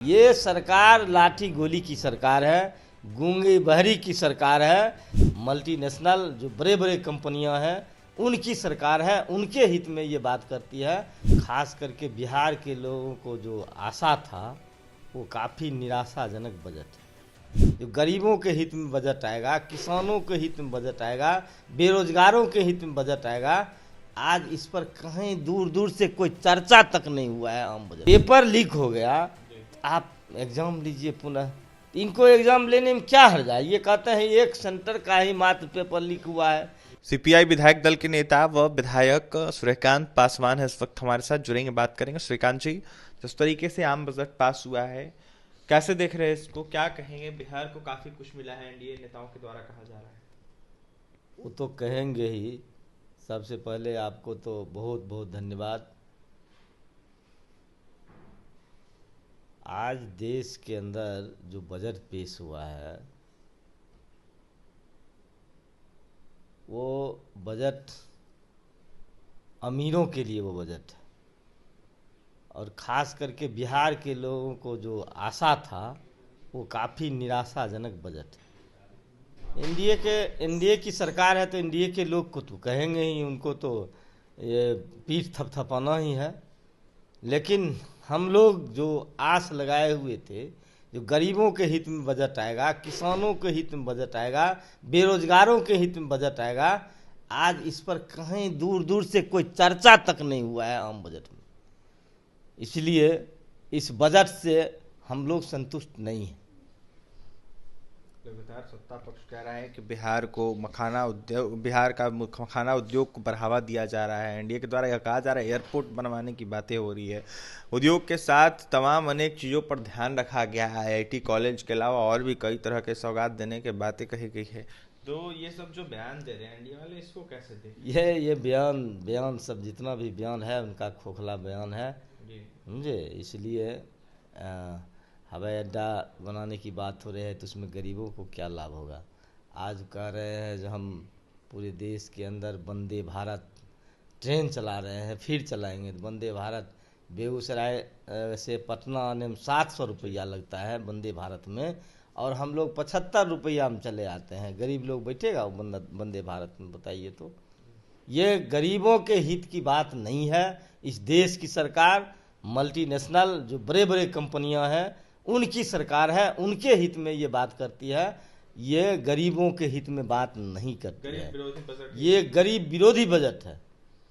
ये सरकार लाठी गोली की सरकार है, गूंगी बहरी की सरकार है। मल्टीनेशनल जो बड़े बड़े कंपनियां हैं उनकी सरकार है, उनके हित में ये बात करती है। खास करके बिहार के लोगों को जो आशा था वो काफ़ी निराशाजनक बजट है। जो गरीबों के हित में बजट आएगा, किसानों के हित में बजट आएगा, बेरोजगारों के हित में बजट आएगा, आज इस पर कहीं दूर दूर से कोई चर्चा तक नहीं हुआ है। आम बजट पेपर लीक हो गया, आप एग्ज़ाम लीजिए पुनः। इनको एग्ज़ाम लेने में क्या हर्ज है? ये कहते हैं एक सेंटर का ही मात्र पेपर लीक हुआ है। सीपीआई विधायक दल के नेता व विधायक सूर्यकांत पासवान है इस वक्त हमारे साथ जुड़ेंगे, बात करेंगे। सूर्यकांत जी, जिस तरीके से आम बजट पास हुआ है, कैसे देख रहे हैं इसको, क्या कहेंगे? बिहार को काफी कुछ मिला है, एनडीए नेताओं के द्वारा कहा जा रहा है। वो तो कहेंगे ही। सबसे पहले आपको तो बहुत बहुत धन्यवाद। आज देश के अंदर जो बजट पेश हुआ है वो बजट अमीरों के लिए वो बजट है, और ख़ास करके बिहार के लोगों को जो आशा था वो काफ़ी निराशाजनक बजट है। एनडीए की सरकार है तो एनडीए के लोग को तो कहेंगे ही, उनको तो ये पीठ थपथपाना ही है। लेकिन हम लोग जो आस लगाए हुए थे, जो गरीबों के हित में बजट आएगा, किसानों के हित में बजट आएगा, बेरोजगारों के हित में बजट आएगा, आज इस पर कहीं दूर दूर से कोई चर्चा तक नहीं हुआ है आम बजट में। इसलिए इस बजट से हम लोग संतुष्ट नहीं हैं। लगातार सत्ता पक्ष कह रहा है कि बिहार का मखाना उद्योग को बढ़ावा दिया जा रहा है। एनडीए के द्वारा यह कहा जा रहा है एयरपोर्ट बनवाने की बातें हो रही है। उद्योग के साथ तमाम अनेक चीज़ों पर ध्यान रखा गया है। आईआईटी कॉलेज के अलावा और भी कई तरह के सौगात देने की बातें कही गई है। तो ये सब जो बयान दे रहे हैं एनडीए वाले, इसको कैसे देखें? ये बयान सब जितना भी बयान है उनका खोखला बयान है, समझे। इसलिए हवाई अड्डा बनाने की बात हो रही है तो उसमें गरीबों को क्या लाभ होगा? आज कह रहे हैं जो हम पूरे देश के अंदर वंदे भारत ट्रेन चला रहे हैं, फिर चलाएंगे। तो वंदे भारत बेगूसराय से पटना आने में 700 रुपया लगता है वंदे भारत में, और हम लोग 75 रुपया में चले आते हैं। गरीब लोग बैठेगा वंदे भारत में? बताइए तो। ये गरीबों के हित की बात नहीं है। इस देश की सरकार मल्टीनेशनल जो बड़े बड़े कंपनियां हैं उनकी सरकार है, उनके हित में ये बात करती है। ये गरीबों के हित में बात नहीं करती है। ये गरीब विरोधी बजट है।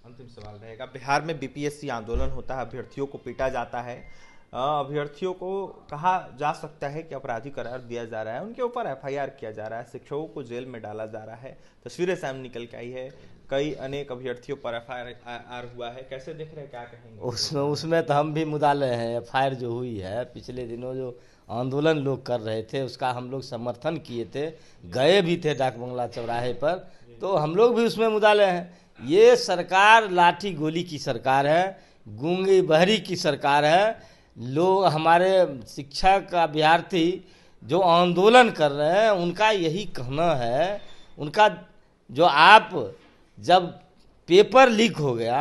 अंतिम सवाल रहेगा, बिहार में बीपीएससी आंदोलन होता है, अभ्यर्थियों को पीटा जाता है, अभ्यर्थियों को कहा जा सकता है कि अपराधी करार दिया जा रहा है, उनके ऊपर एफआईआर किया जा रहा है, शिक्षकों को जेल में डाला जा रहा है। तस्वीरें सामने निकल के आई है, कई अनेक अभ्यर्थियों पर एफआईआर हुआ है। कैसे देख रहे हैं, क्या कहेंगे? उसमें तो हम भी मुदाले हैं। एफआईआर जो हुई है, पिछले दिनों जो आंदोलन लोग कर रहे थे उसका हम लोग समर्थन किए थे, गए भी थे डाक बंगला चौराहे पर, तो हम लोग भी उसमें मुदाले हैं। ये सरकार लाठी गोली की सरकार है, गूंगी बहरी की सरकार है। लोग, हमारे शिक्षक अभ्यर्थी जो आंदोलन कर रहे हैं उनका यही कहना है, उनका जो आप जब पेपर लीक हो गया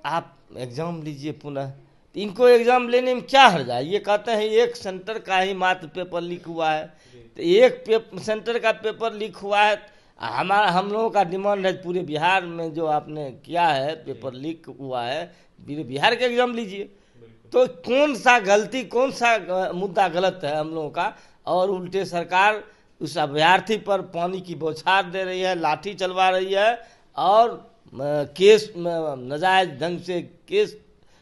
आप एग्ज़ाम लीजिए पुनः। इनको एग्ज़ाम लेने में क्या हर्ज है? ये कहते हैं एक सेंटर का ही मात्र पेपर लीक हुआ है। तो एक सेंटर का पेपर लीक हुआ है, हम लोगों का डिमांड है पूरे बिहार में जो आपने किया है पेपर लीक हुआ है, बिहार के एग्ज़ाम लीजिए। तो कौन सा गलती, कौन सा मुद्दा गलत है हम लोगों का? और उल्टे सरकार उस अभ्यर्थी पर पानी की बौछार दे रही है, लाठी चलवा रही है, और केस नाजायज ढंग से केस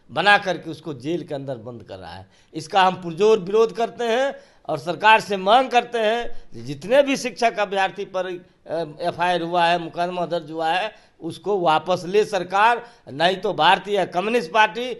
बना करके उसको जेल के अंदर बंद कर रहा है। इसका हम पुरजोर विरोध करते हैं और सरकार से मांग करते हैं जितने भी शिक्षक अभ्यर्थी पर एफआईआर हुआ है, मुकदमा दर्ज हुआ है, उसको वापस ले सरकार, नहीं तो भारतीय कम्युनिस्ट पार्टी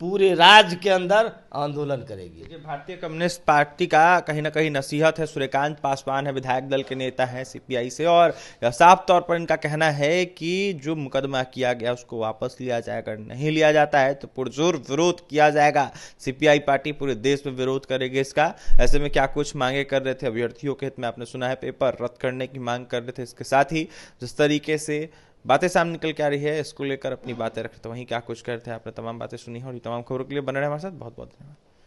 पूरे राज्य के अंदर आंदोलन करेगी। भारतीय कम्युनिस्ट पार्टी का कहीं ना कहीं नसीहत है। सूर्यकांत पासवान है, विधायक दल के नेता हैं सीपीआई से, और साफ तौर पर इनका कहना है कि जो मुकदमा किया गया उसको वापस लिया जाएगा। नहीं लिया जाता है तो पुरजोर विरोध किया जाएगा। सीपीआई पार्टी पूरे देश में विरोध करेगी इसका। ऐसे में क्या कुछ मांगे कर रहे थे अभ्यर्थियों के हित में, आपने सुना है पेपर रद्द करने की मांग कर रहे थे। इसके साथ ही जिस तरीके से बातें सामने निकल के आ रही है, इसको लेकर अपनी बातें रखते, वहीं क्या कुछ करते हैं, आपने तमाम बातें सुनी है। और ये तमाम खबरों के लिए बने रहे हमारे साथ। बहुत बहुत धन्यवाद।